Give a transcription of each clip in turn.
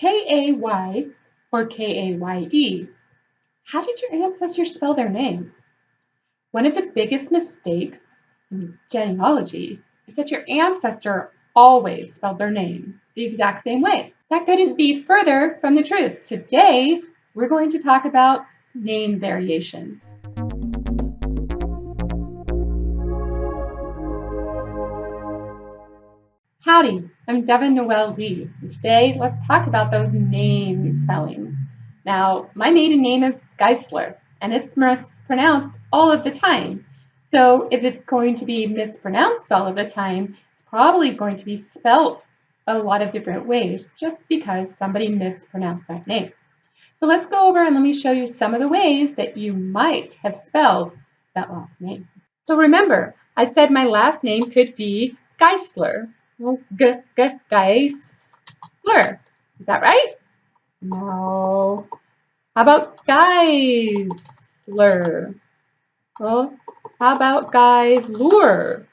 K-A-Y or K-A-Y-E? How did your ancestors spell their name? One of the biggest mistakes in genealogy is that your ancestor always spelled their name the exact same way. That couldn't be further from the truth. Today, we're going to talk about name variations. Howdy, I'm Devon Noel Lee. Today, let's talk about those name spellings. Now, my maiden name is Geisler, and it's mispronounced all of the time. So if it's going to be mispronounced all of the time, it's probably going to be spelled a lot of different ways just because somebody mispronounced that name. So let's go over and let me show you some of the ways that you might have spelled that last name. So remember, I said my last name could be Geisler. Well, Geisler. Is that right? No. How about Geisler? Well, how about Geisler?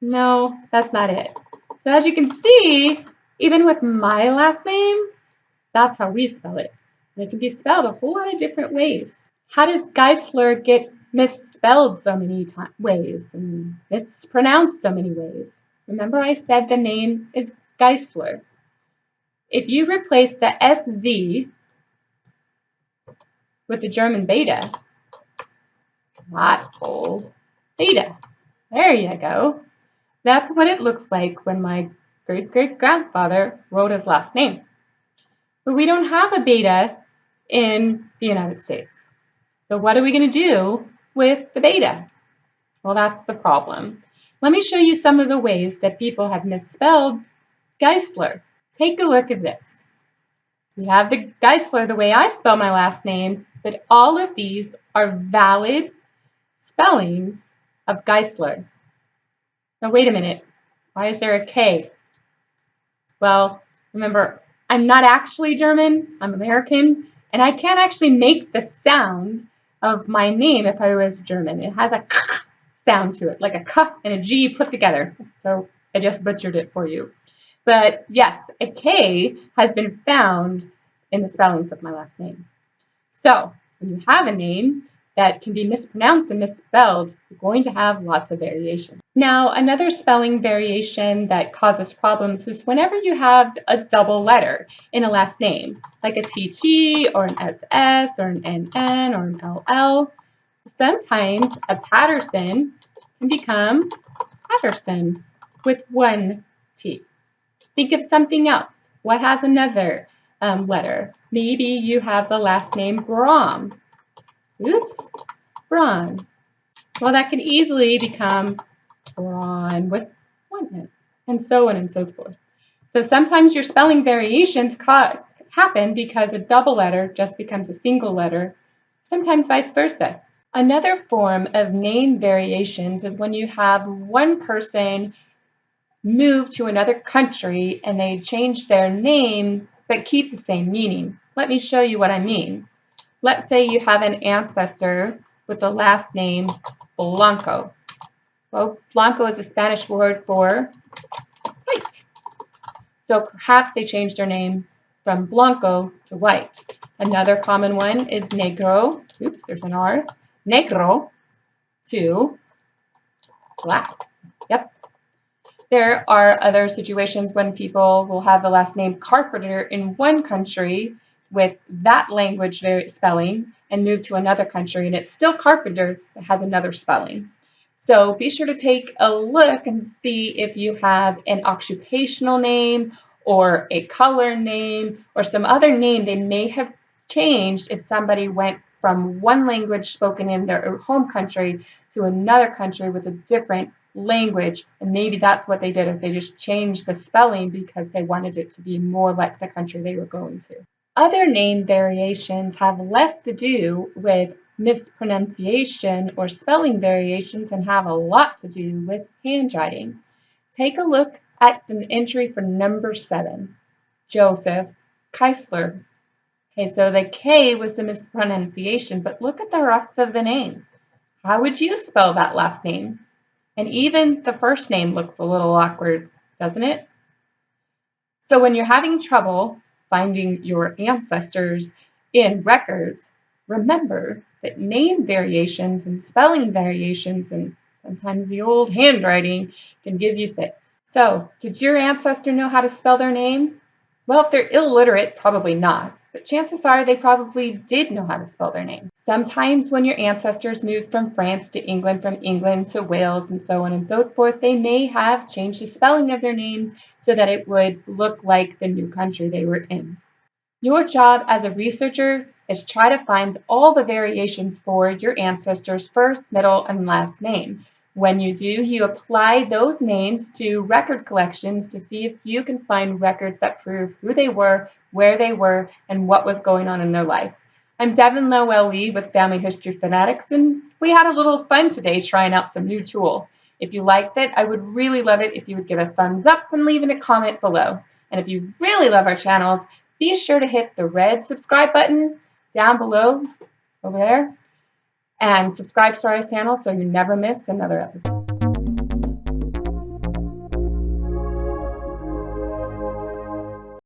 No, that's not it. So as you can see, even with my last name, that's how we spell it. And it can be spelled a whole lot of different ways. How does Geisler get misspelled so many ways and mispronounced so many ways? Remember I said the name is Geisler. If you replace the SZ with the German beta, not old, beta. There you go. That's what it looks like when my great-great-grandfather wrote his last name. But we don't have a beta in the United States. So what are we going to do with the beta? Well, that's the problem. Let me show you some of the ways that people have misspelled Geisler. Take a look at this. We have the Geisler the way I spell my last name, but all of these are valid spellings of Geisler. Now wait a minute. Why is there a K? Well, remember, I'm not actually German. I'm American, and I can't actually make the sound of my name if I was German. It has a k sound to it, like a k and a G put together. So I just butchered it for you. But yes, a K has been found in the spellings of my last name. So when you have a name that can be mispronounced and misspelled, you're going to have lots of variation. Now, another spelling variation that causes problems is whenever you have a double letter in a last name, like a TT or an SS or an NN or an LL. Sometimes a Patterson can become Patterson with one T. Think of something else. What has another letter? Maybe you have the last name Braun. Oops, Braun. Well, that can easily become Braun with one N, and so on and so forth. So sometimes your spelling variations happen because a double letter just becomes a single letter, sometimes vice versa. Another form of name variations is when you have one person move to another country and they change their name but keep the same meaning. Let me show you what I mean. Let's say you have an ancestor with the last name Blanco. Well, Blanco is a Spanish word for white. So perhaps they changed their name from Blanco to white. Another common one is negro. Oops, there's an R. Negro to black. Yep. There are other situations when people will have the last name Carpenter in one country with that language spelling and move to another country and it's still Carpenter that has another spelling. So be sure to take a look and see if you have an occupational name or a color name or some other name they may have changed if somebody went from one language spoken in their home country to another country with a different language, and maybe that's what they did is they just changed the spelling because they wanted it to be more like the country they were going to. Other name variations have less to do with mispronunciation or spelling variations and have a lot to do with handwriting. Take a look at the entry for number 7, Joseph Keisler. Okay, so the K was the mispronunciation, but look at the rest of the name. How would you spell that last name? And even the first name looks a little awkward, doesn't it? So when you're having trouble finding your ancestors in records, remember that name variations and spelling variations and sometimes the old handwriting can give you fits. So, did your ancestor know how to spell their name? Well, if they're illiterate, probably not, but chances are they probably did know how to spell their name. Sometimes when your ancestors moved from France to England, from England to Wales, and so on and so forth, they may have changed the spelling of their names so that it would look like the new country they were in. Your job as a researcher is try to find all the variations for your ancestors' first, middle, and last name. When you do, you apply those names to record collections to see if you can find records that prove who they were, where they were, and what was going on in their life. I'm Devon Noel Lee with Family History Fanatics, and we had a little fun today trying out some new tools. If you liked it, I would really love it if you would give a thumbs up and leave in a comment below. And if you really love our channels, be sure to hit the red subscribe button down below over there and subscribe to our channel so you never miss another episode.